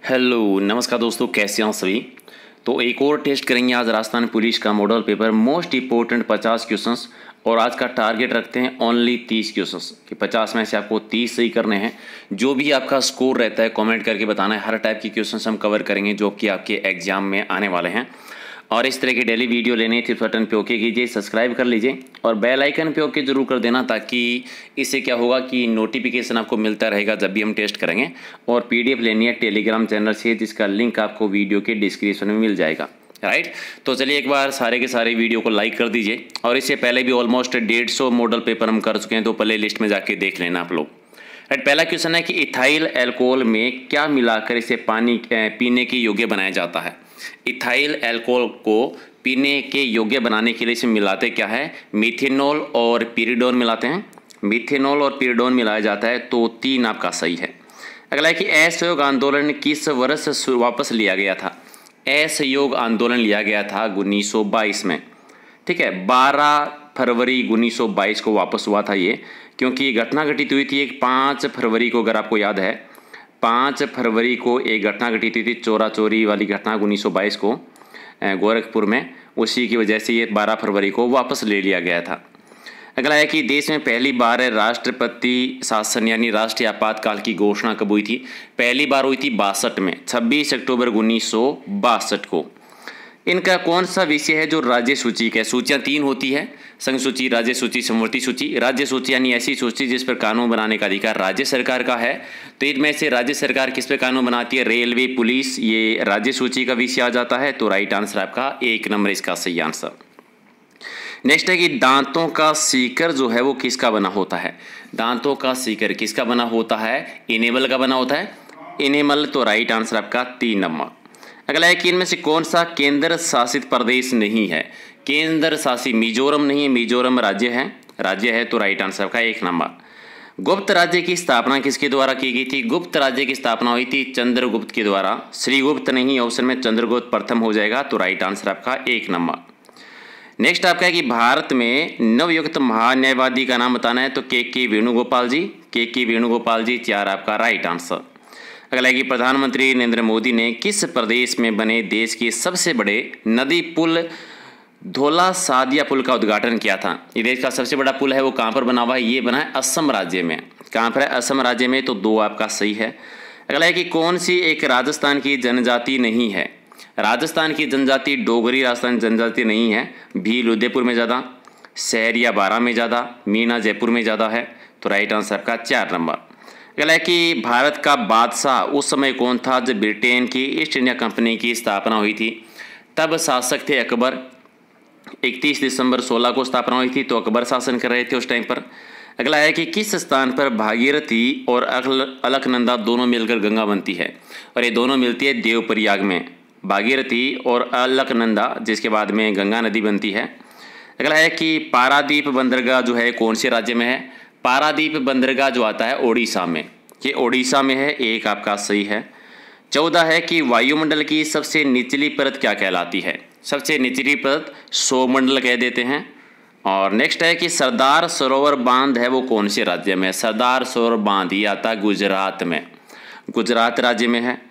Hello नमस्कार दोस्तों, कैसे हैं सभी। तो एक और टेस्ट करेंगे आज राजस्थान पुलिस का model paper most important 50 questions. और आज का टारगेट रखते हैं ओनली 30 क्वेश्चंस कि 50 में से आपको 30 सही करने हैं। जो भी आपका स्कोर रहता है कमेंट करके बताना है। हर टाइप की क्वेश्चंस हम कवर करेंगे जो कि आपके एग्जाम में आने वाले हैं। और इस तरह की डेली वीडियो लेने थे बटन पे ओके कीजिए, सब्सक्राइब कर लीजिए और बेल आइकन पे ओके जरूर कर देना, ताकि इससे क्या होगा कि नोटिफिकेशन आपको मिलता रहेगा जब भी हम टेस्ट करेंगे। और पीडीएफ लेनी है टेलीग्राम चैनल से, जिसका लिंक आपको वीडियो के डिस्क्रिप्शन में मिल जाएगा। राइट, तो चलिए एक बार सारे के सारे वीडियो को लाइक कर दीजिए। और इससे पहले भी ऑलमोस्ट 150 मॉडल पेपर हम कर चुके हैं, तो प्ले लिस्ट में जाके देख लेना आप लोग। राइट, पहला क्वेश्चन है कि इथाइल अल्कोहल में क्या मिलाकर इसे पानी पीने के योग्य बनाया जाता है। इथाइल अल्कोहल को पीने के योग्य बनाने के लिए इसे मिलाते क्या है, मिथेनॉल और पिरिडोन मिलाते हैं। मिथेनॉल और पिरिडोन मिलाया जाता है, तो 3 आपका सही है। अगला है कि असहयोग आंदोलन किस वर्ष वापस लिया गया था। असहयोग आंदोलन लिया गया था 1922 में। ठीक है, 12 फरवरी 1922 को वापस हुआ था ये, क्योंकि ये घटना घटित हुई थी एक 5 फरवरी को, अगर आपको याद है 5 फरवरी को एक घटना घटित हुई थी, चोरा चोरी वाली घटना 1922 को गोरखपुर में। उसी की वजह से ये 12 फरवरी को वापस ले लिया गया था। अगला है कि देश में पहली बार राष्ट्रपति शासन यानी राष्ट्रीय आपातकाल की घोषणा कब हुई थी। पहली बार हुई थी 62 में, 26 अक्टूबर 1962 को। इनका कौन सा विषय है जो राज्य सूची का है। सूचियाँ 3 होती है, संघ सूची, राज्य सूची, समवर्ती सूची। राज्य सूची यानी ऐसी सूची जिस पर कानून बनाने का अधिकार राज्य सरकार का है। तो इनमें से राज्य सरकार किस पे कानून बनाती है, रेलवे, पुलिस, ये राज्य सूची का विषय आ जाता है। तो राइट आंसर आपका 1 नंबर इसका सही आंसर। नेक्स्ट है कि दांतों का सीकर जो है वो किसका बना होता है। दांतों का सीकर किसका बना होता है, इनेमल का बना होता है, इनेमल। तो राइट आंसर आपका 3 नंबर। अगला है कि इनमें से कौन सा केंद्र शासित प्रदेश नहीं है। केंद्र शासित मिजोरम नहीं है, मिजोरम राज्य है। तो राइट आंसर का 1 नंबर। गुप्त राज्य की स्थापना किसके द्वारा की गई थी। गुप्त राज्य की स्थापना हुई थी चंद्रगुप्त के द्वारा। श्रीगुप्त नहीं, ऑप्शन में चंद्रगुप्त प्रथम हो जाएगा। तो राइट आंसर आपका 1 नंबर। नेक्स्ट आपका है कि भारत में नवयुक्त महान्यायवादी का नाम बताना है। तो के वेणुगोपाल जी 4 आपका राइट आंसर। अगला है कि प्रधानमंत्री नरेंद्र मोदी ने किस प्रदेश में बने देश के सबसे बड़े नदी पुल धौला सादिया पुल का उद्घाटन किया था। ये देश का सबसे बड़ा पुल है, वो कहाँ पर बना हुआ है, ये बना है असम राज्य में। कहाँ पर है, असम राज्य में। तो 2 आपका सही है। अगला है कि कौन सी एक राजस्थान की जनजाति नहीं है। राजस्थान की जनजाति डोगरी राजस्थान जनजाति नहीं है। भील उदयपुर में ज़्यादा, सहरिया बारां में ज़्यादा, मीना जयपुर में ज़्यादा है। तो राइट आंसर आपका 4 नंबर। अगला है कि भारत का बादशाह उस समय कौन था जब ब्रिटेन की ईस्ट इंडिया कंपनी की स्थापना हुई थी। तब शासक थे अकबर। 31 दिसंबर 16 को स्थापना हुई थी, तो अकबर शासन कर रहे थे उस टाइम पर। अगला है कि किस स्थान पर भागीरथी और अलकनंदा दोनों मिलकर गंगा बनती है। और ये दोनों मिलती है देवप्रयाग में, भागीरथी और अलकनंदा, जिसके बाद में गंगा नदी बनती है। अगला है कि पारादीप बंदरगाह जो है कौन से राज्य में है। पारादीप बंदरगाह जो आता है ओडिशा में, ये ओडिशा में है। 1 आपका सही है। 14 है कि वायुमंडल की सबसे निचली परत क्या कहलाती है। सबसे निचली परत सौरमंडल कह देते हैं। और नेक्स्ट है कि सरदार सरोवर बांध है वो कौन से राज्य में है। सरदार सरोवर बांध ये आता है गुजरात में, गुजरात राज्य में है।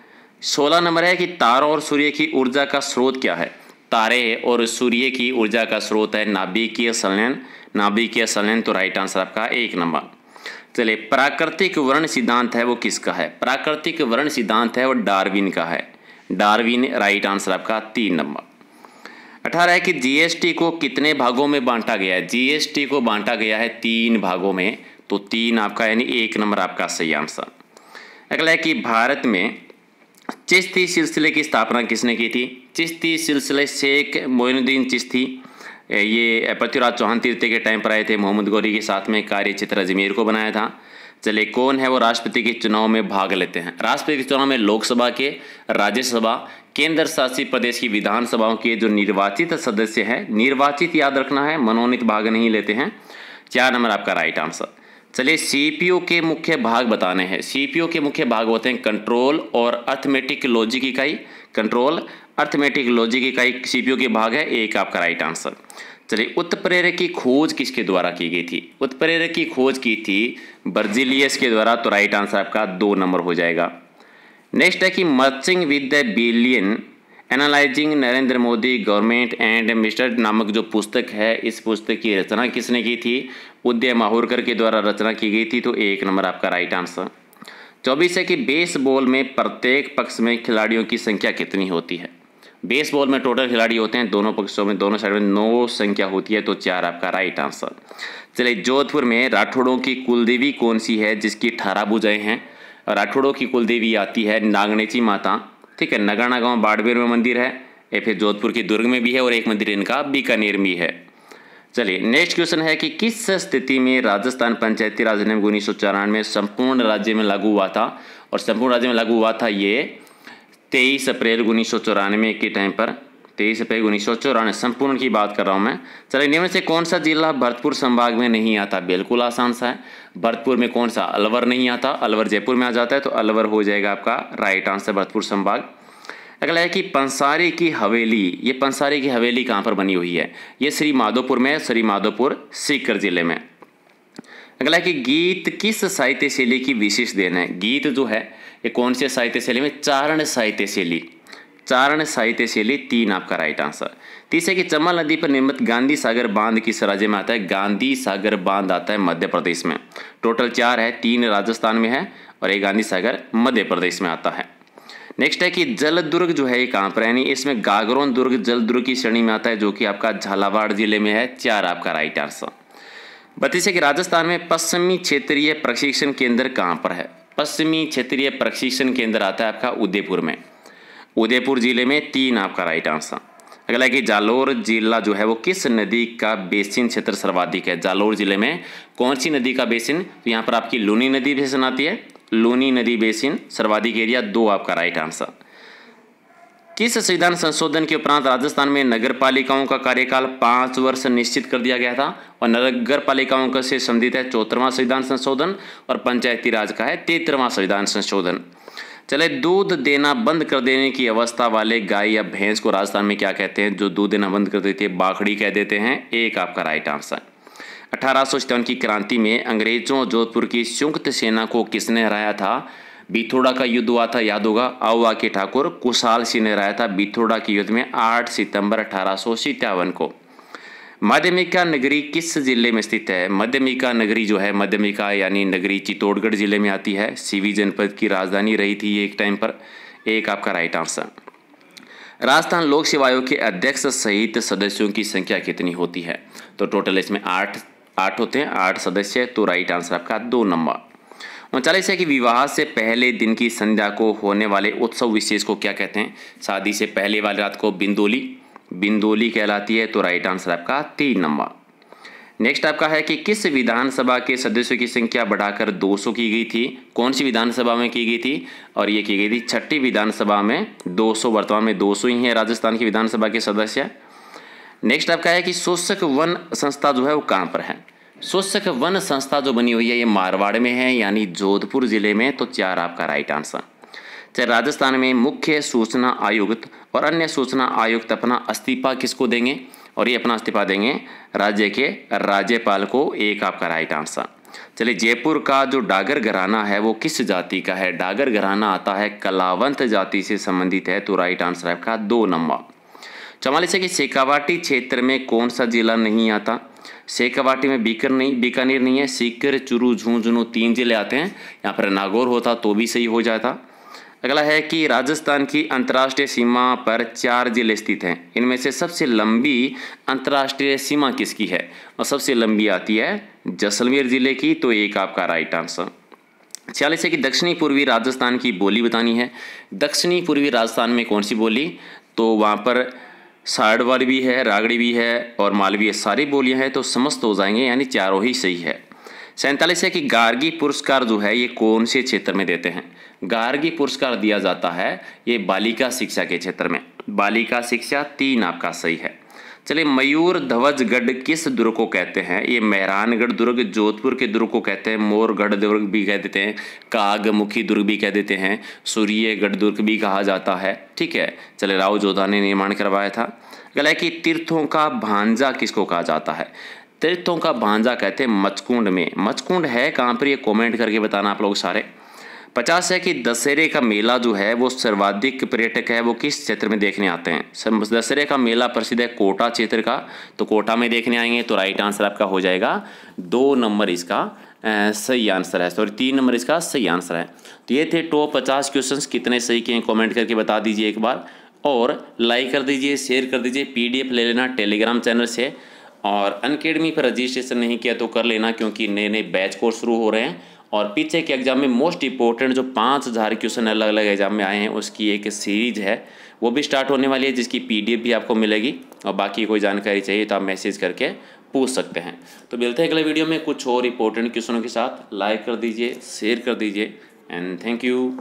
16 नंबर है कि तारों और सूर्य की ऊर्जा का स्रोत क्या है। तारे और सूर्य की ऊर्जा का स्रोत है नाभिकीय संलयन। तो राइट आंसर आपका 1 नंबर। चलिए, प्राकृतिक वर्ण सिद्धांत है वो किसका है। प्राकृतिक वर्ण सिद्धांत है वो डार्विन का है। डार्विन राइट आंसर आपका 3 नंबर। 18 है कि जीएसटी को कितने भागों में बांटा गया है। जीएसटी को बांटा गया है 3 भागों में। तो 3 आपका यानी 1 नंबर आपका सही आंसर। अगला है कि भारत में चिश्ती सिलसिले की स्थापना किसने की थी। चिश्ती सिलसिले शेख मोइनुद्दीन चिश्ती, ये पृथ्वीराज चौहान तृतीय के टाइम पर आए थे। मोहम्मद गौरी के साथ में कार्यक्षेत्र अजमेर को बनाया था। चलिए, कौन है वो राष्ट्रपति के चुनाव में भाग लेते हैं। राष्ट्रपति के चुनाव में लोकसभा के, राज्यसभा, केंद्र शासित प्रदेश की विधानसभाओं के जो निर्वाचित सदस्य हैं, निर्वाचित याद रखना है, मनोनीत भाग नहीं लेते हैं। 4 नंबर आपका राइट आंसर। चलिए, सीपीयू के मुख्य भाग बताने हैं। सीपीयू के मुख्य भाग होते हैं कंट्रोल और अर्थमेटिक लॉजिक इकाई। कंट्रोल, अर्थमेटिक लॉजिक इकाई सीपीयू के भाग है। 1 आपका राइट आंसर। चलिए, उत्प्रेरक की खोज किसके द्वारा की गई थी। उत्प्रेरक की खोज की थी बर्जिलियस के द्वारा। तो राइट आंसर आपका 2 नंबर हो जाएगा। नेक्स्ट है कि marching with the billion analysing Narendra Modi government and mister नामक जो पुस्तक है, इस पुस्तक की रचना किसने की थी? उदय माहुरकर के द्वारा रचना की गई थी। तो 1 नंबर आपका राइट आंसर। 24 है कि बेसबॉल में प्रत्येक पक्ष में खिलाड़ियों की संख्या कितनी होती है? बेसबॉल में टोटल खिलाड़ी होते हैं दोनों पक्षों में, दोनों साइड में 9 संख्या होती है। तो 4 आपका राइट आंसर। चलिए, जोधपुर में राठौड़ों की कुलदेवी कौन सी है जिसकी 18 भुजाएं हैं? राठौड़ों की कुलदेवी आती है नागनेची माता, ठीक है। नगाना गांव बाड़मेर में मंदिर है, या फिर जोधपुर की दुर्ग में भी है, और एक मंदिर इनका बीकानेर में है। चलिए, नेक्स्ट क्वेश्चन है कि किस स्थिति में राजस्थान पंचायती राज अधिनियम 1994 में संपूर्ण राज्य में लागू हुआ था? और संपूर्ण राज्य में लागू हुआ था ये 23 अप्रैल 1994 के टाइम पर। 23 अप्रैल 1994 संपूर्ण की बात कर रहा हूँ मैं। चलिए, निम्न से कौन सा जिला भरतपुर संभाग में नहीं आता? बिल्कुल आसान सा है। भरतपुर में कौन सा? अलवर नहीं आता। अलवर जयपुर में आ जाता है, तो अलवर हो जाएगा आपका राइट आंसर, भरतपुर संभाग। अगला है कि पंसारी की हवेली, ये पंसारी की हवेली कहाँ पर बनी हुई है? ये श्री माधोपुर में, श्री माधोपुर सीकर जिले में। अगला है कि गीत किस साहित्य शैली की विशेष देन है? गीत जो है ये कौन से साहित्य शैली में? चारण साहित्य शैली। चारण साहित्य शैली 3 आपका राइट आंसर। तीसरे कि चंबल नदी पर निर्मित गांधी सागर बांध किस राज्य में आता है? गांधी सागर बांध आता है मध्य प्रदेश में। टोटल 4 है, 3 राजस्थान में है और एक गांधी सागर मध्य प्रदेश में आता है। नेक्स्ट है कि जलदुर्ग जो है ये कहाँ पर है? यानी इसमें गागरोन दुर्ग जलदुर्ग की श्रेणी में आता है, जो कि आपका झालावाड़ जिले में है। 4 आपका राइट आंसर। 32 है कि राजस्थान में पश्चिमी क्षेत्रीय प्रशिक्षण केंद्र कहाँ पर है? पश्चिमी क्षेत्रीय प्रशिक्षण केंद्र आता है आपका उदयपुर में, उदयपुर जिले में। 3 आपका राइट आंसर। अगला है कि जालोर जिला जो है वो किस नदी का बेसिन क्षेत्र सर्वाधिक है? जालोर जिले में कौन सी नदी का बेसिन? तो यहाँ पर आपकी लूनी नदी बेसिन आती है, लूनी नदी बेसिन सर्वाधिक एरिया। 2 आपका राइट आंसर। किस संविधान संशोधन के उपरांत राजस्थान में नगर पालिकाओं का कार्यकाल 5 वर्ष निश्चित कर दिया गया था? और नगर पालिकाओं का से संबंधित है 74वां संविधान संशोधन, और पंचायती राज का है 73वां संविधान संशोधन। चले, दूध देना बंद कर देने की अवस्था वाले गाय या भैंस को राजस्थान में क्या कहते हैं? जो दूध देना बंद कर देती है, बाखड़ी कह देते हैं। 1 आपका राइट आंसर। 1857 की क्रांति में अंग्रेजों जोधपुर की संयुक्त सेना को किसने हराया था? बिथोड़ा का युद्ध हुआ था, याद होगा। आउवा के ठाकुर कुशाल सिंह ने हराया था बिथोड़ा के युद्ध में 8 सितंबर 1857 को। मध्यमिका नगरी किस जिले में स्थित है? मध्यमिका नगरी जो है, मध्यमिका यानी नगरी चित्तौड़गढ़ जिले में आती है। सीवी जनपद की राजधानी रही थी ये एक टाइम पर। 1 आपका राइट आंसर। राजस्थान लोक सेवा आयोग के अध्यक्ष सहित सदस्यों की संख्या कितनी होती है? तो टोटल इसमें 8 होते हैं, 8 सदस्य। तो राइट आंसर आपका 2 नंबर। 39 है कि विवाह से पहले दिन की संध्या को होने वाले उत्सव विशेष को क्या कहते हैं? शादी से पहले वाली रात को बिंदोली, बिंदोली कहलाती है। तो राइट आंसर आपका 3 नंबर। नेक्स्ट आपका है कि किस विधानसभा के सदस्यों की संख्या बढ़ाकर 200 की गई थी? कौन सी विधानसभा में की गई थी? और ये की गई थी 6ठी विधानसभा में 200। वर्तमान में 200 ही है राजस्थान की विधानसभा के सदस्य। नेक्स्ट आपका है कि शोषक वन संस्था जो है वो कहाँ पर है? शोषक वन संस्था जो बनी हुई है ये मारवाड़ में है, यानी जोधपुर जिले में। तो 4 आपका राइट आंसर। चाहे राजस्थान में मुख्य सूचना आयुक्त और अन्य सूचना आयुक्त अपना इस्तीफा किसको देंगे? और ये अपना इस्तीफा देंगे राज्य के राज्यपाल को। 1 आपका राइट आंसर। चलिए, जयपुर का जो डागर घराना है वो किस जाति का है? डागर घराना आता है कलावंत जाति से संबंधित है। तो राइट आंसर आपका 2 नंबर। 44 है कि शेखावाटी क्षेत्र में कौन सा जिला नहीं आता? शेखावाटी में बीकानेर नहीं है, सीकर, चूरू, झुंझुनू 3 जिले आते हैं। यहाँ पर नागौर होता तो भी सही हो जाता। अगला है कि राजस्थान की अंतर्राष्ट्रीय सीमा पर 4 जिले स्थित हैं। इनमें से सबसे लंबी अंतर्राष्ट्रीय सीमा किसकी है? और सबसे लंबी आती है जैसलमेर जिले की। तो 1 आपका राइट आंसर। 46 है कि दक्षिणी पूर्वी राजस्थान की बोली बतानी है। दक्षिणी पूर्वी राजस्थान में कौन सी बोली? तो वहाँ पर साड़वाड़ी भी है, रागड़ी भी है और मालवी है। सारी बोलियाँ हैं तो समस्त हो जाएंगे, यानी चारों ही सही है। 47 है कि गार्गी पुरस्कार जो है ये कौन से क्षेत्र में देते हैं? गार्गी पुरस्कार दिया जाता है ये बालिका शिक्षा के क्षेत्र में। बालिका शिक्षा 3 आपका सही है। चलिए, मयूर ध्वजगढ़ किस दुर्ग को कहते हैं? ये मेहरानगढ़ दुर्ग जोधपुर के दुर्ग को कहते हैं। मोरगढ़ दुर्ग भी कह देते हैं, कागमुखी दुर्ग भी कह देते हैं, सूर्यगढ़ दुर्ग भी कहा जाता है। ठीक है, चले, राव जोधा ने निर्माण करवाया था। अगला है कि तीर्थों का भांजा किसको कहा जाता है? तीर्थों का भांजा कहते हैं मचकुंड में। मचकुंड है कहाँ पर? ये कॉमेंट करके बताना आप लोग सारे। 50 है कि दशहरे का मेला जो है वो सर्वाधिक पर्यटक है वो किस क्षेत्र में देखने आते हैं। दशहरे का मेला प्रसिद्ध है कोटा क्षेत्र का, तो कोटा में देखने आएंगे। तो राइट आंसर आपका हो जाएगा 2 नंबर इसका सही आंसर है, सॉरी 3 नंबर इसका सही आंसर है। तो ये थे टॉप 50 क्वेश्चंस, कितने सही किए कमेंट करके बता दीजिए एक बार, और लाइक कर दीजिए, शेयर कर दीजिए। पीडीएफ ले लेना टेलीग्राम चैनल से, और अनअकैडमी पर रजिस्ट्रेशन नहीं किया तो कर लेना, क्योंकि नए नए बैच कोर्स शुरू हो रहे हैं। और पीछे के एग्जाम में मोस्ट इंपॉर्टेंट जो 5000 क्वेश्चन अलग अलग एग्जाम में आए हैं उसकी एक सीरीज है, वो भी स्टार्ट होने वाली है, जिसकी पीडीएफ भी आपको मिलेगी। और बाकी कोई जानकारी चाहिए तो आप मैसेज करके पूछ सकते हैं। तो मिलते हैं अगले वीडियो में कुछ और इंपॉर्टेंट क्वेश्चनों के साथ। लाइक कर दीजिए, शेयर कर दीजिए, एंड थैंक यू।